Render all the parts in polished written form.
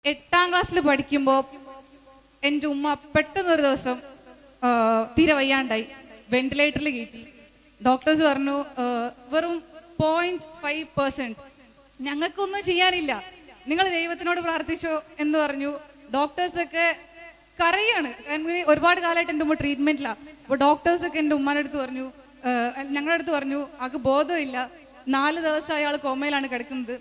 8ാം ക്ലാസ്സിൽ പഠിക്കുമ്പോൾ എൻ്റെ ഉമ്മ പെട്ടെന്നൊരു ദിവസം തീരെ വയ്യാണ്ടായി, വെന്റിലേറ്ററിൽ കയറ്റി. ഡോക്ടേഴ്സ് പറഞ്ഞു വെറും 0.5%, ഞങ്ങൾക്കൊന്നും ചെയ്യാനില്ല, നിങ്ങൾ ദൈവത്തിനോട് പ്രാർത്ഥിച്ചോ എന്ന് പറഞ്ഞു. ഡോക്ടേഴ്സൊക്കെ കരയാണ്, ഒരുപാട് കാലമായിട്ട് എൻ്റെ ഉമ്മ ട്രീറ്റ്മെന്റിലാണ്. അപ്പോൾ ഡോക്ടേഴ്സൊക്കെ എൻ്റെ ഉമ്മാൻ്റെ അടുത്ത് പറഞ്ഞു, ഞങ്ങളുടെ അടുത്ത് പറഞ്ഞു ആൾക്ക് ബോധമില്ല, 4 ദിവസം അയാൾ കോമയിലാണ് കിടക്കുന്നത്,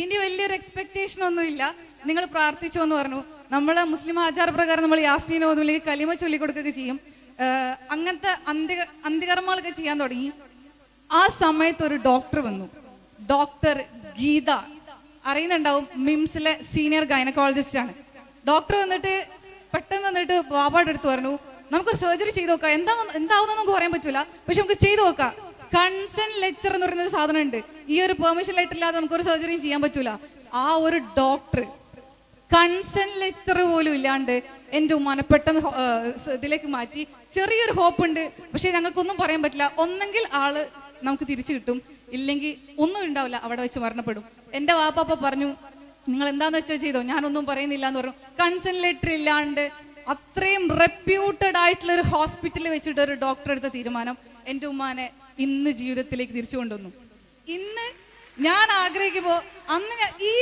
ഇനി വലിയൊരു എക്സ്പെക്ടേഷൻ ഒന്നുമില്ല, നിങ്ങൾ പ്രാർത്ഥിച്ചോ എന്ന് പറഞ്ഞു. നമ്മളെ മുസ്ലിം ആചാരപ്രകാരം നമ്മൾ യാസീൻ ഓതും, അല്ലെങ്കിൽ കലിമ ചൊല്ലിക്കൊടുക്കുകയൊക്കെ ചെയ്യും. അങ്ങനത്തെ അന്ത്യകർമ്മങ്ങളൊക്കെ ചെയ്യാൻ തുടങ്ങി. ആ സമയത്ത് ഒരു ഡോക്ടർ വന്നു, ഡോക്ടർ ഗീത, അറിയുന്നുണ്ടാവും, മിംസിലെ സീനിയർ ഗൈനക്കോളജിസ്റ്റ് ആണ്. ഡോക്ടർ വന്നിട്ട് പെട്ടെന്ന് വന്നിട്ട് ബാബായുടെ അടുത്ത് പറഞ്ഞു, നമുക്കൊരു സർജറി ചെയ്ത് നോക്കാം, എന്താവുന്ന നമുക്ക് പറയാൻ പറ്റൂല, പക്ഷെ നമുക്ക് ചെയ്തു നോക്കാം. കൺസെന്റ് ലെറ്റർ എന്ന് പറയുന്ന ഒരു സാധനം ഉണ്ട്, ഈ ഒരു പെർമിഷൻ ലെറ്റർ ഇല്ലാതെ നമുക്കൊരു സർജറിയും ചെയ്യാൻ പറ്റൂല. ആ ഒരു ഡോക്ടർ കൺസെന്റ് ലെറ്റർ പോലും ഇല്ലാണ്ട് എൻ്റെ ഉമ്മാനെ പെട്ടെന്ന് ഇതിലേക്ക് മാറ്റി. ചെറിയൊരു ഹോപ്പ് ഉണ്ട്, പക്ഷെ ഞങ്ങൾക്കൊന്നും പറയാൻ പറ്റില്ല, ഒന്നെങ്കിൽ ആള് നമുക്ക് തിരിച്ചു കിട്ടും, ഇല്ലെങ്കിൽ ഒന്നും ഉണ്ടാവില്ല, അവിടെ വെച്ച് മരണപ്പെടും. എൻ്റെ വാപ്പാപ്പ പറഞ്ഞു, നിങ്ങൾ എന്താന്ന് വെച്ചാൽ ചെയ്തോ, ഞാനൊന്നും പറയുന്നില്ല എന്ന് പറഞ്ഞു. കൺസെന്റ് ലെറ്റർ ഇല്ലാണ്ട് അത്രയും റെപ്യൂട്ടഡ് ആയിട്ടുള്ള ഒരു ഹോസ്പിറ്റലിൽ വെച്ചിട്ട് ഒരു ഡോക്ടർ എടുത്ത തീരുമാനം എൻ്റെ ഉമ്മാനെ ഇന്ന് ജീവിതത്തിലേക്ക് തിരിച്ചു കൊണ്ടുവന്നു. ഇന്ന് ഞാൻ ആഗ്രഹിക്കുമ്പോൾ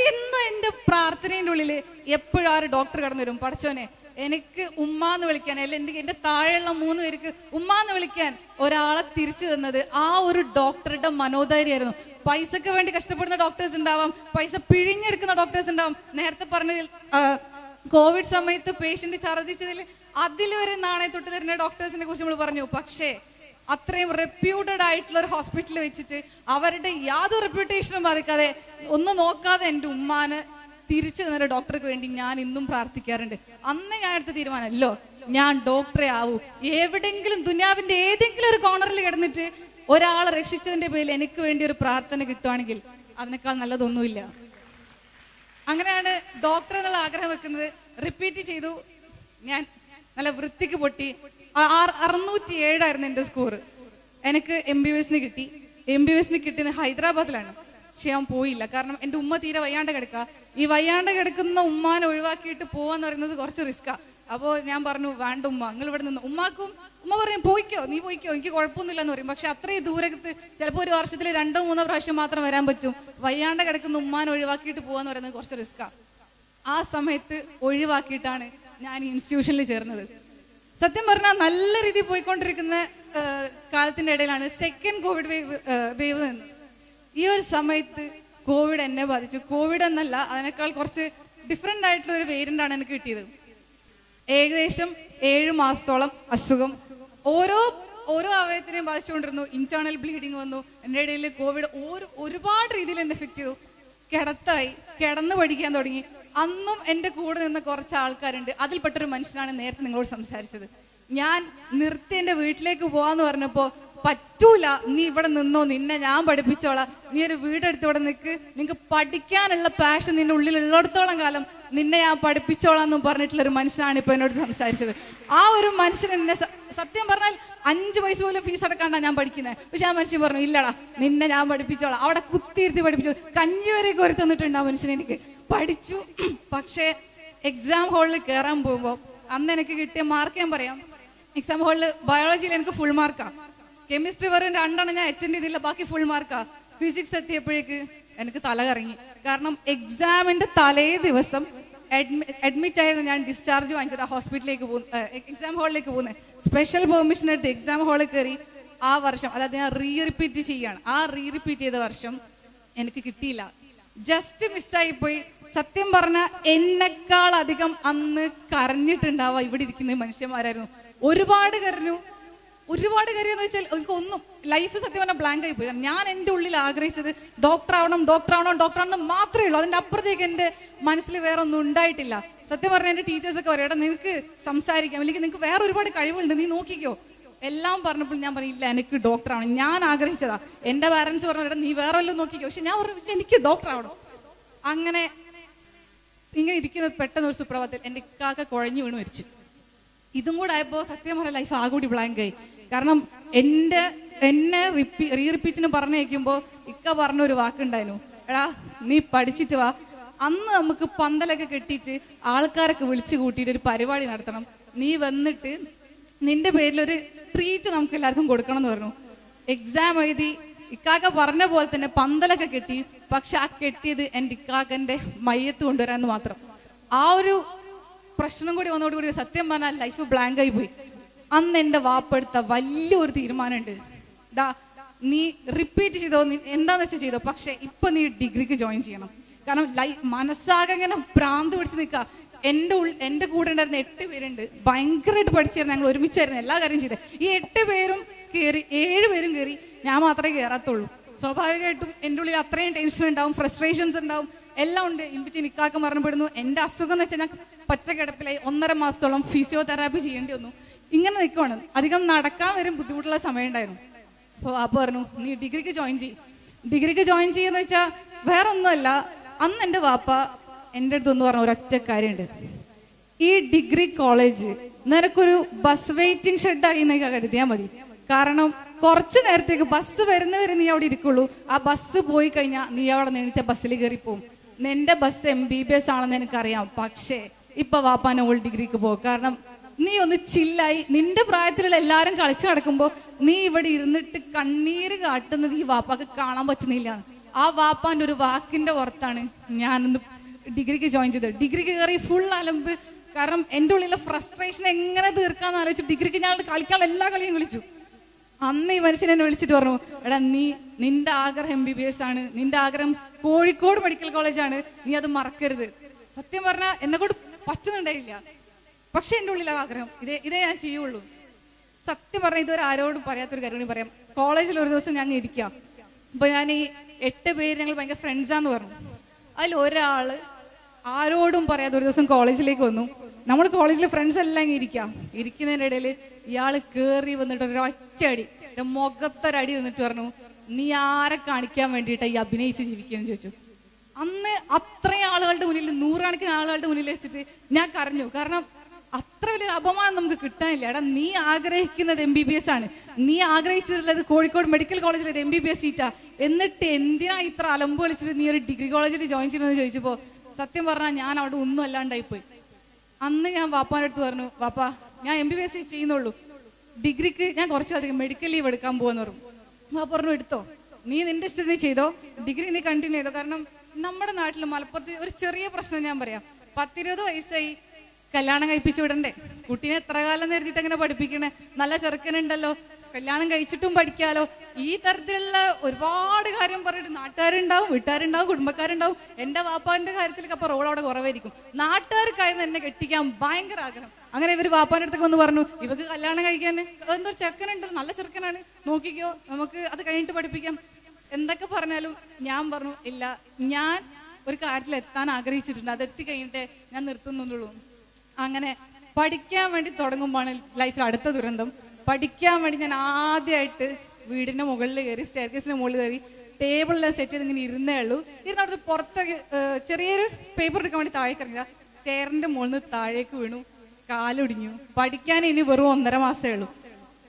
ഇന്ന് എൻ്റെ പ്രാർത്ഥനയുടെ ഉള്ളില് എപ്പോഴും ആ ഒരു ഡോക്ടർ കടന്നു വരും, പടച്ചോനെ എനിക്ക് ഉമ്മാന്ന് വിളിക്കാൻ, അല്ലെങ്കിൽ എൻ്റെ താഴെയുള്ള 3 പേർക്ക് ഉമ്മാന്ന് വിളിക്കാൻ ഒരാളെ തിരിച്ചു തന്നത് ആ ഒരു ഡോക്ടറുടെ മനോധൈര്യമായിരുന്നു. പൈസക്ക് വേണ്ടി കഷ്ടപ്പെടുന്ന ഡോക്ടേഴ്സ് ഉണ്ടാവാം, പൈസ പിഴിഞ്ഞെടുക്കുന്ന ഡോക്ടേഴ്സ് ഉണ്ടാവാം. നേരത്തെ പറഞ്ഞതിൽ കോവിഡ് സമയത്ത് പേഷ്യന്റ് ഛർദ്ദിച്ചതിൽ അതിൽ വരെ നാണയത്തൊട്ട് തരുന്ന ഡോക്ടേഴ്സിനെ കുറിച്ച് നമ്മൾ പറഞ്ഞു. പക്ഷേ അത്രയും റെപ്യൂട്ടഡ് ആയിട്ടുള്ള ഒരു ഹോസ്പിറ്റലിൽ വെച്ചിട്ട് അവരുടെ യാതൊരു റെപ്യൂട്ടേഷനും ബാധിക്കാതെ ഒന്നും നോക്കാതെ എൻ്റെ ഉമ്മാന് തിരിച്ചു തന്നൊരു ഡോക്ടർക്ക് വേണ്ടി ഞാൻ ഇന്നും പ്രാർത്ഥിക്കാറുണ്ട്. അന്ന് ഞാൻ എടുത്ത തീരുമാനമല്ലോ, ഞാൻ ഡോക്ടറെ ആവൂ, എവിടെങ്കിലും ദുനിയാവിന്റെ ഏതെങ്കിലും ഒരു കോർണറിൽ കിടന്നിട്ട് ഒരാളെ രക്ഷിച്ചതിന്റെ പേരിൽ എനിക്ക് വേണ്ടി ഒരു പ്രാർത്ഥന കിട്ടുവാണെങ്കിൽ അതിനേക്കാൾ നല്ലതൊന്നുമില്ല. അങ്ങനെയാണ് ഡോക്ടർ എന്നുള്ള ആഗ്രഹം വെക്കുന്നത്. റിപ്പീറ്റ് ചെയ്തു, ഞാൻ നല്ല വൃത്തിക്ക് പൊട്ടി. 607 എൻ്റെ സ്കോർ. എനിക്ക് MBBSന് കിട്ടി. MBBSന് കിട്ടിയത് ഹൈദരാബാദിലാണ്. പക്ഷെ ഞാൻ പോയില്ല, കാരണം എൻ്റെ ഉമ്മ തീരെ വയ്യാണ്ട് കിടക്കുക. ഈ വയ്യാണ്ട് കിടക്കുന്ന ഉമ്മാനെ ഒഴിവാക്കിയിട്ട് പോവാന്ന് പറയുന്നത് കുറച്ച് റിസ്ക്കാ. അപ്പോൾ ഞാൻ പറഞ്ഞു, വേണ്ട ഉമ്മ, നിങ്ങൾ ഇവിടെ നിന്ന്. ഉമ്മ പറയും, പോയിക്കോ, നീ പോയിക്കോ, എനിക്ക് കുഴപ്പമൊന്നുമില്ല എന്ന് പറയും. പക്ഷെ അത്രയും ദൂരത്ത് ചിലപ്പോൾ ഒരു വർഷത്തിൽ 2-3 പ്രാവശ്യം മാത്രം വരാൻ പറ്റും. വയ്യാണ്ട് കിടക്കുന്ന ഉമ്മാനെ ഒഴിവാക്കിയിട്ട് പോവാന്ന് പറയുന്നത് കുറച്ച് റിസ്ക്കാ. ആ സമയത്ത് ഒഴിവാക്കിയിട്ടാണ് ഞാൻ ഇൻസ്റ്റിറ്റ്യൂഷനിൽ ചേർന്നത്. സത്യം പറഞ്ഞാൽ നല്ല രീതിയിൽ പോയിക്കൊണ്ടിരിക്കുന്ന കാലത്തിന്റെ ഇടയിലാണ് സെക്കൻഡ് കോവിഡ് വേവ് നിന്ന്. ഈ ഒരു സമയത്ത് കോവിഡ് എന്നെ ബാധിച്ചു. കോവിഡ് എന്നല്ല, അതിനേക്കാൾ കുറച്ച് ഡിഫറെന്റ് ആയിട്ടുള്ള ഒരു വേരിയന്റ് ആണ് എനിക്ക് കിട്ടിയത്. ഏകദേശം 7 മാസത്തോളം അസുഖം ഓരോ അവയവത്തിനെയും ബാധിച്ചുകൊണ്ടിരുന്നു. ഇന്റേണൽ ബ്ലീഡിങ് വന്നു. എൻ്റെ ഇടയിൽ കോവിഡ് ഒരുപാട് രീതിയിൽ എന്നെ എഫക്ട് ചെയ്തു. കിടന്ന് പഠിക്കാൻ തുടങ്ങി. അന്നും എൻ്റെ കൂടെ നിന്ന് കുറച്ച് ആൾക്കാരുണ്ട്. അതിൽപ്പെട്ടൊരു മനുഷ്യനാണ് നേരത്തെ നിങ്ങളോട് സംസാരിച്ചത്. ഞാൻ നിർത്തി എൻ്റെ വീട്ടിലേക്ക് പോവാന്ന് പറഞ്ഞപ്പോ, പറ്റൂല, നീ ഇവിടെ നിന്നോ, നിന്നെ ഞാൻ പഠിപ്പിച്ചോളാം, നീ ഒരു വീടെടുത്ത് ഇവിടെ നിൽക്ക്, നിനക്ക് പഠിക്കാനുള്ള പാഷൻ നിന്റെ ഉള്ളിൽ ഉള്ളിടത്തോളം കാലം നിന്നെ ഞാൻ പഠിപ്പിച്ചോളാം എന്നും പറഞ്ഞിട്ടുള്ള ഒരു മനുഷ്യനാണ് ഇപ്പൊ എന്നോട് സംസാരിച്ചത്. ആ ഒരു മനുഷ്യൻ എന്നെ സത്യം പറഞ്ഞാൽ 5 പൈസ പോലും ഫീസ് അടക്കാണ്ടാണ് ഞാൻ പഠിക്കുന്നത്. പക്ഷെ ആ മനുഷ്യൻ പറഞ്ഞു, ഇല്ലടാ നിന്നെ ഞാൻ പഠിപ്പിച്ചോളാം. അവിടെ കുത്തിയിരുത്തി പഠിപ്പിച്ചു. കഞ്ഞി വരെ കോരി തന്നിട്ടുണ്ട് ആ മനുഷ്യൻ. എനിക്ക് പഠിച്ചു. പക്ഷേ എക്സാം ഹാളിൽ കയറാൻ പോകുമ്പോൾ അന്ന് എനിക്ക് കിട്ടിയ മാർക്ക് ഞാൻ പറയാം. എക്സാം ഹാളിൽ ബയോളജിയിൽ എനിക്ക് ഫുൾ മാർക്കാ. കെമിസ്ട്രി വെറും 2 ഞാൻ അറ്റൻഡ് ചെയ്തില്ല, ബാക്കി ഫുൾ മാർക്കാ. ഫിസിക്സ് എത്തിയപ്പോഴേക്ക് എനിക്ക് തല കറങ്ങി. കാരണം എക്സാമിന്റെ തലേ ദിവസം അഡ്മിറ്റ് ആയിരുന്നു. ഞാൻ ഡിസ്ചാർജ് വാങ്ങിച്ചിട്ട് ഹോസ്പിറ്റലിലേക്ക് എക്സാം ഹാളിലേക്ക് പോകുന്നത്. സ്പെഷ്യൽ പെർമിഷൻ എടുത്ത് എക്സാം ഹാളിൽ കയറി ആ വർഷം, അതായത് ഞാൻ റിപ്പീറ്റ് ചെയ്യാണ്. ആ റിപ്പീറ്റ് ചെയ്ത വർഷം എനിക്ക് കിട്ടിയില്ല, ജസ്റ്റ് മിസ്സായി പോയി. സത്യം പറഞ്ഞ എന്നെക്കാൾ അധികം അന്ന് കരഞ്ഞിട്ടുണ്ടാവുക ഇവിടെ ഇരിക്കുന്ന മനുഷ്യന്മാരായിരുന്നു. ഒരുപാട് കരയെന്ന് വെച്ചാൽ എനിക്കൊന്നും ലൈഫ് സത്യം പറഞ്ഞാൽ ബ്ലാങ്ക് ആയി പോയി. ഞാൻ എൻ്റെ ഉള്ളിൽ ആഗ്രഹിച്ചത് ഡോക്ടർ ആവണം മാത്രമേ ഉള്ളൂ. അതിൻ്റെ അപ്പുറത്തേക്ക് എൻ്റെ മനസ്സിൽ വേറെ ഒന്നും ഉണ്ടായിട്ടില്ല. സത്യം പറഞ്ഞാൽ എൻ്റെ ടീച്ചേഴ്സൊക്കെ പറയും, എടാ നിനക്ക് സംസാരിക്കാം, അല്ലെങ്കിൽ നിനക്ക് വേറെ ഒരുപാട് കഴിവുണ്ട്, നീ നോക്കിക്കോ എല്ലാം പറഞ്ഞപ്പോൾ ഞാൻ പറഞ്ഞില്ല, എനിക്ക് ഡോക്ടർ ആവണം. ഞാൻ ആഗ്രഹിച്ചതാ. എൻ്റെ പാരൻസ് പറഞ്ഞു, എടാ നീ വേറെ വല്ലതും നോക്കിക്കോ. പക്ഷെ ഞാൻ പറഞ്ഞു, എനിക്ക് ഡോക്ടർ ആവണം. അങ്ങനെ ഇങ്ങനെ ഇരിക്കുന്നത് പെട്ടെന്ന് ഒരു സുപ്രഭാതത്തിൽ എൻ്റെ ഇക്കാക്ക കുഴഞ്ഞു വീണ് മരിച്ചു. ഇതും കൂടെ ആയപ്പോൾ സത്യം പറഞ്ഞ ലൈഫ് ആകൂടി ബ്ലാങ്ക് ആയി. കാരണം എന്നെ റിപ്പീറ്റിന് പറഞ്ഞേക്കുമ്പോൾ ഇക്ക പറഞ്ഞൊരു വാക്കുണ്ടായിരുന്നു, എടാ നീ പഠിച്ചിട്ട് വാ, അന്ന് നമുക്ക് പന്തലൊക്കെ കെട്ടിയിട്ട് ആൾക്കാരൊക്കെ വിളിച്ചു കൂട്ടിയിട്ട് ഒരു പരിപാടി നടത്തണം, നീ വന്നിട്ട് നിന്റെ പേരിലൊരു ട്രീറ്റ് നമുക്ക് എല്ലാവർക്കും കൊടുക്കണം എന്ന് പറഞ്ഞു. എക്സാം എഴുതി ഇക്കാക്ക പറഞ്ഞ പോലെ തന്നെ പന്തലൊക്കെ കെട്ടി. പക്ഷെ ആ കെട്ടിയത് എൻ്റെ ഇക്കാക്കന്റെ മയ്യത്ത് കൊണ്ടുവരാന്ന് മാത്രം. ആ ഒരു പ്രശ്നം കൂടി വന്നതോടുകൂടി സത്യം പറഞ്ഞാൽ ലൈഫ് ബ്ലാങ്ക് ആയി പോയി. അന്ന് എൻ്റെ വാപ്പെടുത്ത വലിയൊരു തീരുമാനമുണ്ട്, ഡാ നീ റിപ്പീറ്റ് ചെയ്തോ, നീ എന്താന്ന് വെച്ചാൽ ചെയ്തോ, പക്ഷെ ഇപ്പൊ നീ ഡിഗ്രിക്ക് ജോയിൻ ചെയ്യണം. കാരണം മനസ്സാകെ ഇങ്ങനെ ഭ്രാന്ത് പിടിച്ച് നിൽക്കുക. എൻ്റെ കൂടെ ഉണ്ടായിരുന്ന 8 പേരുണ്ട്, ഭയങ്കരമായിട്ട് പഠിച്ചിരുന്നു, ഞങ്ങൾ ഒരുമിച്ചായിരുന്നു എല്ലാ കാര്യം ചെയ്തത്. ഈ 8 പേരും കയറി, 7 പേരും കയറി, ഞാൻ മാത്രമേ കയറാത്തുള്ളൂ. സ്വാഭാവികമായിട്ടും എൻ്റെ ഉള്ളിൽ അത്രയും ടെൻഷൻ ഉണ്ടാവും, ഫ്രസ്ട്രേഷൻസ് ഉണ്ടാവും, എല്ലാം ഉണ്ട്. ഇമ്പിച്ച് നിക്കാക്കം മരണപ്പെടുന്നു. എൻ്റെ അസുഖം എന്ന് വെച്ചാൽ ഞാൻ പറ്റ കിടപ്പിലായി 1.5 മാസത്തോളം ഫിസിയോതെറാപ്പി ചെയ്യേണ്ടി വന്നു. ഇങ്ങനെ നിൽക്കുവാണ്, അധികം നടക്കാൻ വരും ബുദ്ധിമുട്ടുള്ള സമയം ഉണ്ടായിരുന്നു. അപ്പോൾ വാപ്പ പറഞ്ഞു, നീ ഡിഗ്രിക്ക് ജോയിൻ ചെയ്യും. ഡിഗ്രിക്ക് ജോയിൻ ചെയ്യുന്ന വെച്ചാൽ വേറെ ഒന്നുമല്ല, അന്ന് എൻ്റെ വാപ്പ എൻ്റെ അടുത്ത് ഒന്ന് പറഞ്ഞ ഒരൊറ്റ കാര്യമുണ്ട്, ഈ ഡിഗ്രി കോളേജ് നിനക്കൊരു ബസ് വെയിറ്റിംഗ് ഷെഡായി എന്നൊക്കെ കരുതിയാൽ മതി. കാരണം കുറച്ചു നേരത്തേക്ക് ബസ് വരുന്നവരെ നീ അവിടെ ഇരിക്കുള്ളൂ. ആ ബസ് പോയി കഴിഞ്ഞാൽ നീ അവിടെ നേരത്തെ ബസ്സിൽ കയറി പോകും. നിന്റെ ബസ് MBBS ആണെന്ന് എനിക്കറിയാം, പക്ഷേ ഇപ്പൊ വാപ്പാൻ ഓൾ ഡിഗ്രിക്ക് പോകും. കാരണം നീ ഒന്ന് ചില്ലായി, നിന്റെ പ്രായത്തിലുള്ള എല്ലാവരും കളിച്ചു നടക്കുമ്പോൾ നീ ഇവിടെ ഇരുന്നിട്ട് കണ്ണീര് കാട്ടുന്നത് ഈ വാപ്പാക്ക് കാണാൻ പറ്റുന്നില്ല. ആ വാപ്പാന്റെ ഒരു വാക്കിന്റെ പുറത്താണ് ഞാനൊന്ന് ഡിഗ്രിക്ക് ജോയിൻ ചെയ്തത്. ഡിഗ്രിക്ക് കയറി ഫുൾ അലമ്പ്. കാരണം എൻ്റെ ഉള്ളിലെ ഫ്രസ്ട്രേഷൻ എങ്ങനെ തീർക്കാന്ന് ആലോചിച്ചു ഡിഗ്രിക്ക് ഞാൻ കളിക്കാനുള്ള എല്ലാ കളിയും കളിച്ചു. അന്ന് ഈ മനുഷ്യൻ എന്നെ വിളിച്ചിട്ട് പറഞ്ഞു, എടാ നിന്റെ ആഗ്രഹം MBBS ആണ്, നിന്റെ ആഗ്രഹം കോഴിക്കോട് മെഡിക്കൽ കോളേജാണ്, നീ അത് മറക്കരുത്. സത്യം പറഞ്ഞാൽ എന്നെ കൊണ്ട് പറ്റുന്നുണ്ടായില്ല, പക്ഷെ എൻ്റെ ഉള്ളിലെ ആഗ്രഹം ഇതേ ഞാൻ ചെയ്യുള്ളൂ. സത്യം പറഞ്ഞാൽ ഇതുവരെ ആരോടും പറയാത്തൊരു കാര്യം കൂടി പറയാം. കോളേജിൽ ഒരു ദിവസം ഞങ്ങൾ ഇരിക്കാം. അപ്പൊ ഞാൻ ഈ 8 പേര് ഞങ്ങൾ ഭയങ്കര ഫ്രണ്ട്സാന്ന് പറഞ്ഞു. അതിൽ ഒരാള് ആരോടും പറയാതെ ഒരു ദിവസം കോളേജിലേക്ക് വന്നു. നമ്മൾ കോളേജിലെ ഫ്രണ്ട്സ് എല്ലാം ഇങ്ങനെ ഇരിക്കുന്നതിൻ്റെ ഇടയിൽ ഇയാള് കേറി വന്നിട്ട് ഒരൊറ്റടി, മുഖത്തൊരടി വന്നിട്ട് പറഞ്ഞു, നീ ആരെ കാണിക്കാൻ വേണ്ടിയിട്ടാ ഈ അഭിനയിച്ച് ജീവിക്കുകയെന്ന് ചോദിച്ചു. അന്ന് അത്രയും ആളുകളുടെ മുന്നിൽ, 100 കണക്കിന് ആളുകളുടെ മുന്നിൽ വെച്ചിട്ട് ഞാൻ കരഞ്ഞു. കാരണം അത്ര വലിയൊരു അപമാനം നമുക്ക് കിട്ടാനില്ല. എടാ നീ ആഗ്രഹിക്കുന്നത് MBBS ആണ്, നീ ആഗ്രഹിച്ചിട്ടുള്ളത് കോഴിക്കോട് മെഡിക്കൽ കോളേജിലെ ഒരു MBBS സീറ്റാ, എന്നിട്ട് എന്തിനാ ഇത്ര അലമ്പ് വിളിച്ചിട്ട് നീ ഒരു ഡിഗ്രി കോളേജിൽ ജോയിൻ ചെയ്യണമെന്ന് ചോദിച്ചപ്പോ സത്യം പറഞ്ഞാൽ ഞാൻ അവിടെ ഒന്നും അല്ലാണ്ടായിപ്പോയി. അന്ന് ഞാൻ വാപ്പാൻ്റെ അടുത്ത് പറഞ്ഞു, വാപ്പാ ഞാൻ MBBS ചെയ്യുന്നുള്ളൂ, ഡിഗ്രിക്ക് ഞാൻ കുറച്ചധികം മെഡിക്കൽ ലീവ് എടുക്കാൻ പോവാന്ന് പറഞ്ഞു. വാപ്പ പറഞ്ഞു, എടുത്തോ, നീ നിന്റെ ഇഷ്ടത്തിന് ചെയ്തോ, ഡിഗ്രി നീ കണ്ടിന്യൂ ചെയ്തോ. കാരണം നമ്മുടെ നാട്ടിൽ മലപ്പുറത്ത് ഒരു ചെറിയ പ്രശ്നം ഞാൻ പറയാം, 10-20 വയസ്സായി കല്യാണം കഴിപ്പിച്ചു വിടണ്ടേ, കുട്ടീനെ എത്ര കാലം നേരിട്ട് എങ്ങനെ പഠിപ്പിക്കണേ, നല്ല ചെറുക്കനുണ്ടല്ലോ, കല്യാണം കഴിച്ചിട്ടും പഠിക്കാലോ. ഈ തരത്തിലുള്ള ഒരുപാട് കാര്യം പറഞ്ഞിട്ട് നാട്ടുകാരുണ്ടാവും, വീട്ടുകാരുണ്ടാവും, കുടുംബക്കാരുണ്ടാവും. എൻ്റെ വാപ്പാന്റെ കാര്യത്തിലൊക്കെ അപ്പൊ റോൾ അവിടെ കുറവായിരിക്കും. നാട്ടുകാർക്കായിരുന്നു എന്നെ കെട്ടിക്കാൻ ഭയങ്കര ആഗ്രഹം. അങ്ങനെ ഇവർ വാപ്പാന്റെ അടുത്തേക്ക് വന്ന് പറഞ്ഞു, ഇവക്ക് കല്യാണം കഴിക്കാൻ എന്തൊരു ചെറുക്കനുണ്ടല്ലോ, നല്ല ചെറുക്കനാണ്, നോക്കിക്കോ, നമുക്ക് അത് കഴിഞ്ഞിട്ട് പഠിപ്പിക്കാം. എന്തൊക്കെ പറഞ്ഞാലും ഞാൻ പറഞ്ഞു, ഇല്ല, ഞാൻ ഒരു കാര്യത്തിൽ എത്താൻ ആഗ്രഹിച്ചിട്ടുണ്ട്, അത് എത്തിക്കഴിഞ്ഞിട്ടേ ഞാൻ നിർത്തുന്നുള്ളൂ. അങ്ങനെ പഠിക്കാൻ വേണ്ടി തുടങ്ങുമ്പോഴാണ് ലൈഫിൽ അടുത്ത ദുരന്തം. പഠിക്കാൻ വേണ്ടി ഞാൻ ആദ്യമായിട്ട് വീടിന്റെ മുകളിൽ കയറി, സ്റ്റെയർകേസിന്റെ മുകളിൽ കയറി, ടേബിളിലെല്ലാം സെറ്റ് ചെയ്ത് ഇങ്ങനെ ഇരുന്നേ ഉള്ളൂ. ഇരുന്നവിടുത്തെ പുറത്തേക്ക് ചെറിയൊരു പേപ്പർ എടുക്കാൻ വേണ്ടി താഴേക്ക് ഇറങ്ങിയ സ്റ്റെയറിന്റെ മുകളിൽ നിന്ന് താഴേക്ക് വീണു, കാലൊടിഞ്ഞു. പഠിക്കാൻ ഇനി വെറും 1.5 മാസമേ ഉള്ളൂ.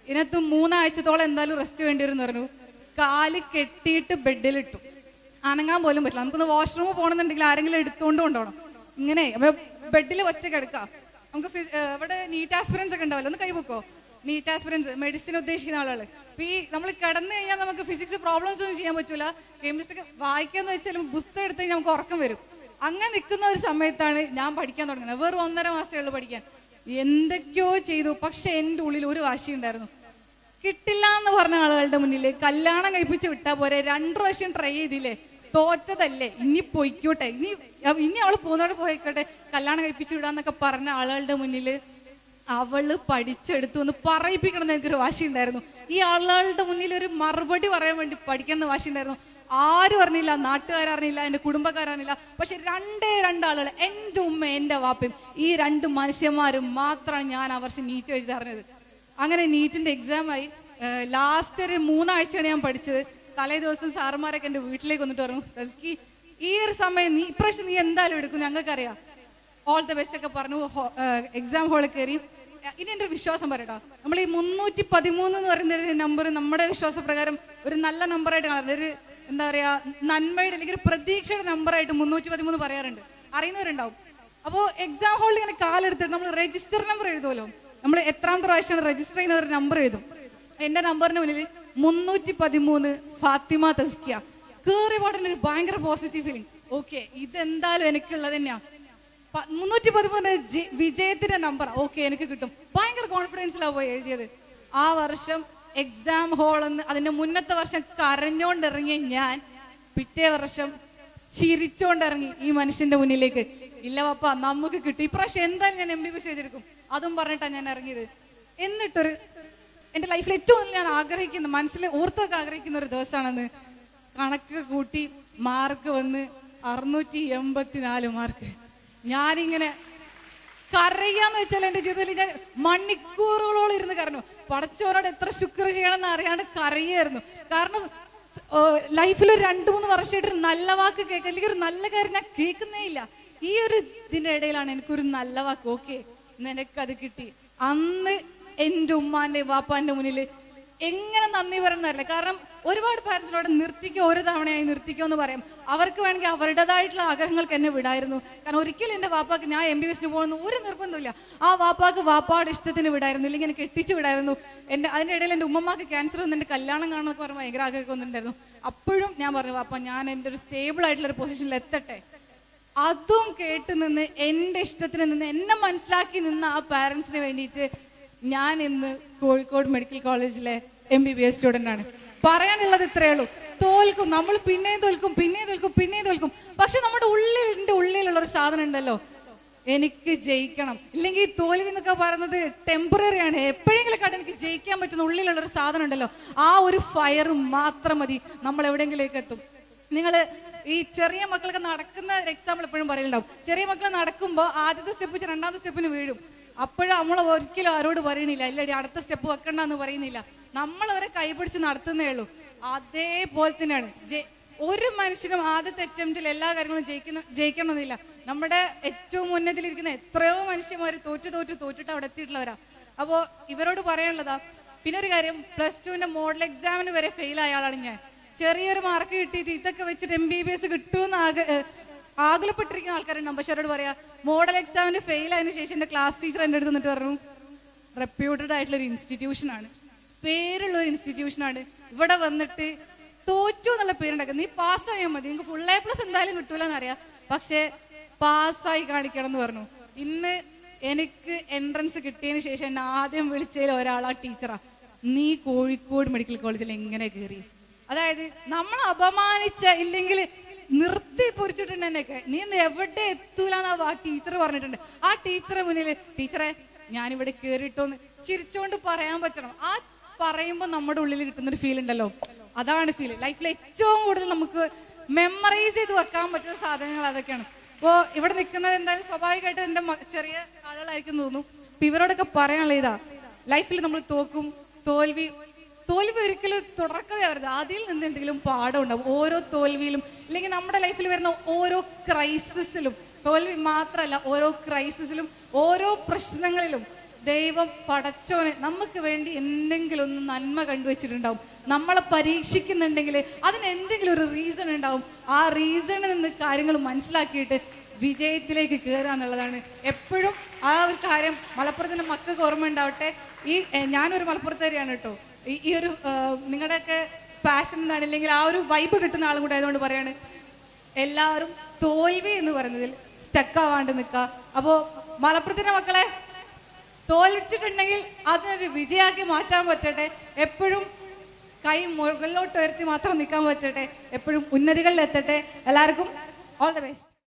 ഇതിനകത്ത് 3 ആഴ്ചത്തോളം എന്തായാലും റെസ്റ്റ് വേണ്ടി വരും എന്ന് പറഞ്ഞു. കാല് കെട്ടിയിട്ട് ബെഡിലിട്ടു, അനങ്ങാൻ പോലും പറ്റില്ല. നമുക്കൊന്ന് വാഷ്റൂമിൽ പോകണമെന്നുണ്ടെങ്കിൽ ആരെങ്കിലും എടുത്തുകൊണ്ട് കൊണ്ടുപോകണം. ഇങ്ങനെ ബെഡിൽ ഒറ്റ കിടക്കാം. നമുക്ക് ഇവിടെ നീറ്റ് ആസ്പിറൻസ് ഒക്കെ ഉണ്ടാവല്ലോ, ഒന്ന് കൈവെക്കോ. നീറ്റ് ആസ്പിറൻസ് മെഡിസിൻ ഉദ്ദേശിക്കുന്ന ആളുകൾ. അപ്പൊ ഈ നമ്മൾ കിടന്നു കഴിഞ്ഞാൽ നമുക്ക് ഫിസിക്സ് പ്രോബ്ലംസ് ഒന്നും ചെയ്യാൻ പറ്റൂല, കെമിസ്ട്രി ഒക്കെ വായിക്കാന്ന് വെച്ചാലും പുസ്തകം എടുത്ത് കഴിഞ്ഞാൽ നമുക്ക് ഉറക്കം വരും. അങ്ങനെ നിൽക്കുന്ന ഒരു സമയത്താണ് ഞാൻ പഠിക്കാൻ തുടങ്ങുന്നത്. വെറും 1.5 മാസമേ ഉള്ളൂ പഠിക്കാൻ. എന്തൊക്കെയോ ചെയ്തു, പക്ഷെ എൻ്റെ ഉള്ളിൽ ഒരു വാശി ഉണ്ടായിരുന്നു. കിട്ടില്ല എന്ന് പറഞ്ഞ ആളുകളുടെ മുന്നിൽ കല്യാണം കഴിപ്പിച്ച് വിട്ടാ പോരെ, 2 പ്രാവശ്യം ട്രൈ ചെയ്തില്ലേ, തോറ്റതല്ലേ, ഇനി പൊയ്ക്കോട്ടെ, ഇനി അവള് പോകുന്നവിടെ പോയിക്കോട്ടെ, കല്യാണം കഴിപ്പിച്ച് വിടാന്നൊക്കെ പറഞ്ഞ ആളുകളുടെ മുന്നിൽ അവള് പഠിച്ചെടുത്തു എന്ന് പറയിപ്പിക്കണം എന്ന് എനിക്കൊരു വാശി ഉണ്ടായിരുന്നു. ഈ ആളുകളുടെ മുന്നിൽ ഒരു മറുപടി പറയാൻ വേണ്ടി പഠിക്കണം എന്ന് വാശി ഉണ്ടായിരുന്നു. ആരും അറിഞ്ഞില്ല, നാട്ടുകാരറിഞ്ഞില്ല, എൻ്റെ കുടുംബക്കാരറിഞ്ഞില്ല. പക്ഷെ 2 ആളുകൾ, എൻ്റെ ഉമ്മ, എൻ്റെ വാപ്പയും, ഈ 2 മനുഷ്യന്മാരും മാത്രമാണ് ഞാൻ ആ വർഷം നീറ്റ് എഴുതി അറിഞ്ഞത്. അങ്ങനെ നീറ്റിന്റെ എക്സാം ആയി. ലാസ്റ്റ് ഒരു 3 ആഴ്ചയാണ് ഞാൻ പഠിച്ചത്. തലേ ദിവസം സാറുമാരൊക്കെ എൻ്റെ വീട്ടിലേക്ക് വന്നിട്ട് പറഞ്ഞു, തസ്കി ഈ ഒരു സമയം ഇപ്രാവശ്യം നീ എന്തായാലും എടുക്കും, ഞങ്ങൾക്കറിയാം, ഓൾ ദ ബെസ്റ്റ് ഒക്കെ പറഞ്ഞു. എക്സാം ഹാളിൽ കയറി. ഇനി എൻ്റെ ഒരു വിശ്വാസം പറയട്ടോ, നമ്മൾ ഈ 313 എന്ന് പറയുന്ന ഒരു നമ്പർ നമ്മുടെ വിശ്വാസപ്രകാരം ഒരു നല്ല നമ്പറായിട്ട് കാണുന്നത്. ഒരു എന്താ പറയാ നന്മയുടെ അല്ലെങ്കിൽ ഒരു പ്രതീക്ഷയുടെ നമ്പറായിട്ട് 313 പറയാറുണ്ട്, അറിയുന്നവരുണ്ടാവും. അപ്പോൾ എക്സാം ഹോളിൽ ഇങ്ങനെ കാലെടുത്തിട്ട് നമ്മൾ രജിസ്റ്റർ നമ്പർ എഴുതുമല്ലോ, നമ്മൾ എത്രാമത്തെ പ്രാവശ്യമാണ് രജിസ്റ്റർ ചെയ്യുന്ന ഒരു നമ്പർ എഴുതും. എന്റെ നമ്പറിന് മുന്നിൽ 313 ഫാത്തിമ തസ്കിയ കേറി പാടുന്ന ഒരു ഭയങ്കര പോസിറ്റീവ് ഫീലിംഗ്. ഓക്കെ, ഇതെന്തായാലും എനിക്കുള്ളത് തന്നെയാ. 313 വിജയത്തിന്റെ നമ്പർ. ഓക്കെ, എനിക്ക് കിട്ടും. ഭയങ്കര കോൺഫിഡൻസിലാണ് പോയി എഴുതിയത്. ആ വർഷം എക്സാം ഹോളെന്ന് അതിന്റെ മുന്നത്തെ വർഷം കരഞ്ഞോണ്ടിറങ്ങിയ ഞാൻ പിറ്റേ വർഷം ചിരിച്ചോണ്ടിറങ്ങി ഈ മനുഷ്യന്റെ മുന്നിലേക്ക്. ഇല്ല പപ്പ, നമുക്ക് കിട്ടും ഇപ്രാവശ്യം, എന്തായാലും ഞാൻ MBBS ചെയ്തിരിക്കും, അതും പറഞ്ഞിട്ടാണ് ഞാൻ ഇറങ്ങിയത്. എന്നിട്ടൊരു എന്റെ ലൈഫിൽ ഏറ്റവും കൂടുതൽ ഞാൻ ആഗ്രഹിക്കുന്ന, മനസ്സിൽ ഓർത്തൊക്കെ ആഗ്രഹിക്കുന്ന ഒരു ദിവസമാണെന്ന്. കണക്ക് കൂട്ടി മാർക്ക് വന്ന് 684 മാർക്ക്. ഞാനിങ്ങനെ കരയാന്ന് വെച്ചാൽ എന്റെ ജീവിതത്തിൽ ഞാൻ മണിക്കൂറുകളോളം ഇരുന്ന് കരഞ്ഞു. പടച്ചോനോട് എത്ര ശുക്ർ ചെയ്യണമെന്ന് അറിയാണ്ട് കരയായിരുന്നു. കാരണം ലൈഫിൽ ഒരു 2-3 വർഷമായിട്ട് ഒരു നല്ല വാക്ക് കേൾക്കുക, അല്ലെങ്കിൽ ഒരു നല്ല കാര്യം ഞാൻ കേൾക്കുന്നേ ഇല്ല. ഈ ഒരു ഇതിന്റെ ഇടയിലാണ് എനിക്കൊരു നല്ല വാക്ക്. ഓക്കെ, നിനക്കത് കിട്ടി. അന്ന് എൻ്റെ ഉമ്മാന്റെ വാപ്പാന്റെ മുന്നിൽ എങ്ങനെ നന്ദി പറയുന്നതല്ല. കാരണം ഒരുപാട് പാരന്റ്സിനോട് നിർത്തിക്കോ, ഒരു തവണയായി നിർത്തിക്കോ എന്ന് പറയാം. അവർക്ക് വേണമെങ്കിൽ അവരുടേതായിട്ടുള്ള ആഗ്രഹങ്ങൾക്ക് എന്നെ വിടായിരുന്നു. കാരണം ഒരിക്കലും എൻ്റെ വാപ്പാക്ക് ഞാൻ MBBS പോകുന്ന ഒരു നിർബന്ധമില്ല. ആ വാപ്പാക്ക് വാപ്പാടെ ഇഷ്ടത്തിന് വിടായിരുന്നു, ഇല്ലെങ്കിൽ എന്നെ കെട്ടിച്ച് വിടായിരുന്നു. അതിൻ്റെ ഇടയിൽ എൻ്റെ ഉമ്മമാക്ക് ക്യാൻസർ വന്ന് എൻ്റെ കല്യാണം കാണുന്നൊക്കെ പറഞ്ഞാൽ ഭയങ്കര ആഗ്രഹമൊക്കെ വന്നിട്ടുണ്ടായിരുന്നു. അപ്പോഴും ഞാൻ പറഞ്ഞു, വാപ്പ ഞാൻ എൻ്റെ ഒരു സ്റ്റേബിൾ ആയിട്ടുള്ള ഒരു പൊസിഷനിൽ എത്തട്ടെ. അതും കേട്ട് നിന്ന് എൻ്റെ ഇഷ്ടത്തിന് നിന്ന് എന്നെ മനസ്സിലാക്കി നിന്ന് ആ പാരന്റ്സിന് വേണ്ടിയിട്ട് ഞാൻ ഇന്ന് കോഴിക്കോട് മെഡിക്കൽ കോളേജിലെ MBBS സ്റ്റുഡൻ്റ് ആണ്. പറയാനുള്ളത് ഇത്രയേ ഉള്ളൂ. തോൽക്കും, നമ്മൾ പിന്നെയും തോൽക്കും, പിന്നെയും തോൽക്കും, പിന്നെയും തോൽക്കും. പക്ഷെ നമ്മുടെ ഉള്ളിലുള്ള ഒരു സാധനം ഉണ്ടല്ലോ, എനിക്ക് ജയിക്കണം. ഇല്ലെങ്കിൽ തോൽവി എന്നൊക്കെ പറയുന്നത് ടെമ്പററി ആണ്. എപ്പോഴെങ്കിലും എനിക്ക് ജയിക്കാൻ പറ്റുന്ന ഉള്ളിലുള്ള ഒരു സാധനം ഉണ്ടല്ലോ, ആ ഒരു ഫയർ മാത്രം മതി നമ്മൾ എവിടെയെങ്കിലേക്ക് എത്തും. നിങ്ങൾ ഈ ചെറിയ മക്കളൊക്കെ നടക്കുന്ന ഒരു എക്സാമ്പിൾ എപ്പോഴും പറയുന്നുണ്ടാവും. ചെറിയ മക്കൾ നടക്കുമ്പോൾ ആദ്യത്തെ സ്റ്റെപ്പ് വെച്ച് രണ്ടാമത്തെ സ്റ്റെപ്പിന് വീഴും. അപ്പോഴും നമ്മൾ ഒരിക്കലും ആരോട് പറയണില്ല, ഇല്ലടി അടുത്ത സ്റ്റെപ്പ് വെക്കണ്ട എന്ന് പറയുന്നില്ല. നമ്മൾ അവരെ കൈപിടിച്ച് നടത്തുന്നേ ഉള്ളൂ. അതേപോലെ തന്നെയാണ് ഒരു മനുഷ്യനും ആദ്യത്തെ അറ്റംപ്റ്റിൽ എല്ലാ കാര്യങ്ങളും ജയിക്കണമെന്നില്ല. നമ്മുടെ ഏറ്റവും ഉന്നതിലിരിക്കുന്ന എത്രയോ മനുഷ്യന്മാർ തോറ്റിട്ട് അവിടെ എത്തിയിട്ടുള്ളവരാ. അപ്പോൾ ഇവരോട് പറയാനുള്ളതാ. പിന്നെ ഒരു കാര്യം, +2 മോഡൽ എക്സാമിന് വരെ ഫെയിൽ ആയ ആളാണ് ഞാൻ. ചെറിയൊരു മാർക്ക് കിട്ടിയിട്ട് ഇതൊക്കെ വെച്ചിട്ട് MBBS കിട്ടുമെന്ന് ആകുലപ്പെട്ടിരിക്കുന്ന ആൾക്കാരുണ്ടാവും. പക്ഷെ അവരോട് പറയാ, മോഡൽ എക്സാമിന് ഫെയിൽ ആയതിനു ശേഷം എൻ്റെ ക്ലാസ് ടീച്ചർ എൻ്റെ അടുത്ത് നിന്നിട്ട് പറഞ്ഞു, റെപ്യൂട്ടഡ് ആയിട്ടുള്ള ഒരു ഇൻസ്റ്റിറ്റ്യൂഷനാണ്, പേരുള്ള ഒരു ഇൻസ്റ്റിറ്റ്യൂഷനാണ്, ഇവിടെ വന്നിട്ട് തോറ്റു എന്നുള്ള പേരുണ്ടാക്കുക, നീ പാസ്സായാൽ മതി, നിങ്ങൾക്ക് ഫുൾ A+ എന്തായാലും കിട്ടൂലെന്ന് അറിയാം, പക്ഷെ പാസ്സായി കാണിക്കണം എന്ന് പറഞ്ഞു. ഇന്ന് എനിക്ക് എൻട്രൻസ് കിട്ടിയതിന് ശേഷം എന്നെ ആദ്യം വിളിച്ചതിൽ ഒരാളാ ടീച്ചറാ, നീ കോഴിക്കോട് മെഡിക്കൽ കോളേജിൽ എങ്ങനെ കയറി? അതായത് നമ്മൾ അപമാനിച്ച, ഇല്ലെങ്കിൽ നിർത്തി പൊരിച്ചിട്ടുണ്ട് എന്നൊക്കെ, നീ എവിടെ എത്തൂലെന്ന് ആ ടീച്ചർ പറഞ്ഞിട്ടുണ്ട്. ആ ടീച്ചറെ മുന്നിൽ, ടീച്ചറെ ഞാനിവിടെ കയറിയിട്ടോന്ന് ചിരിച്ചുകൊണ്ട് പറയാൻ പറ്റണം. ആ പറയുമ്പോൾ നമ്മുടെ ഉള്ളിൽ കിട്ടുന്നൊരു ഫീൽ ഉണ്ടല്ലോ, അതാണ് ഫീൽ. ലൈഫിൽ ഏറ്റവും കൂടുതൽ നമുക്ക് മെമ്മറൈസ് ചെയ്ത് വെക്കാൻ പറ്റുന്ന സാധനങ്ങൾ അതൊക്കെയാണ്. അപ്പോൾ ഇവിടെ നിൽക്കുന്നത് എന്തായാലും സ്വാഭാവികമായിട്ട് എൻ്റെ ചെറിയ ആളുകളായിരിക്കും തോന്നുന്നു. അപ്പൊ ഇവരോടൊക്കെ പറയാനുള്ള ഇതാ, ലൈഫിൽ നമ്മൾ തോക്കും, തോൽവി ഒരിക്കലും തുടർക്കഥയാവരുത്. അതിൽ നിന്ന് എന്തെങ്കിലും പാഠം ഉണ്ടാവും. ഓരോ തോൽവിയിലും, ഇല്ലെങ്കിൽ നമ്മുടെ ലൈഫിൽ വരുന്ന ഓരോ ക്രൈസിസിലും, തോൽവി മാത്രമല്ല, ഓരോ ക്രൈസിസിലും, ഓരോ പ്രശ്നങ്ങളിലും ദൈവം പടച്ചോനെ നമുക്ക് വേണ്ടി എന്തെങ്കിലും ഒന്ന് നന്മ കണ്ടുവച്ചിട്ടുണ്ടാവും. നമ്മളെ പരീക്ഷിക്കുന്നുണ്ടെങ്കിൽ അതിന് എന്തെങ്കിലും ഒരു റീസൺ ഉണ്ടാവും. ആ റീസണിൽ നിന്ന് കാര്യങ്ങൾ മനസ്സിലാക്കിയിട്ട് വിജയത്തിലേക്ക് കയറുക എന്നുള്ളതാണ് എപ്പോഴും ആ ഒരു കാര്യം. മലപ്പുറത്തിൻ്റെ മക്കൾക്ക് ഓർമ്മ ഉണ്ടാവട്ടെ. ഞാനൊരു മലപ്പുറത്തുകാരിയാണ് കേട്ടോ. ഈ ഒരു നിങ്ങളുടെയൊക്കെ പാഷൻ എന്താണ്, ഇല്ലെങ്കിൽ ആ ഒരു വൈബ് കിട്ടുന്ന ആളും കൂടെ ആയതുകൊണ്ട് പറയാണ്, എല്ലാവരും തോൽവി എന്ന് പറയുന്നതിൽ സ്റ്റക്കാവാണ്ട് നിൽക്കുക. അപ്പോൾ മലപ്പുറത്തിൻ്റെ മക്കളെ, തോൽവിച്ചിട്ടുണ്ടെങ്കിൽ അതിനൊരു വിജയമാക്കി മാറ്റാൻ പറ്റട്ടെ. എപ്പോഴും കൈ മുകളിലോട്ട് ഉയർത്തി മാത്രം നിൽക്കാൻ പറ്റട്ടെ. എപ്പോഴും ഉന്നതികളിൽ എത്തട്ടെ. എല്ലാവർക്കും ഓൾ ദ ബെസ്റ്റ്.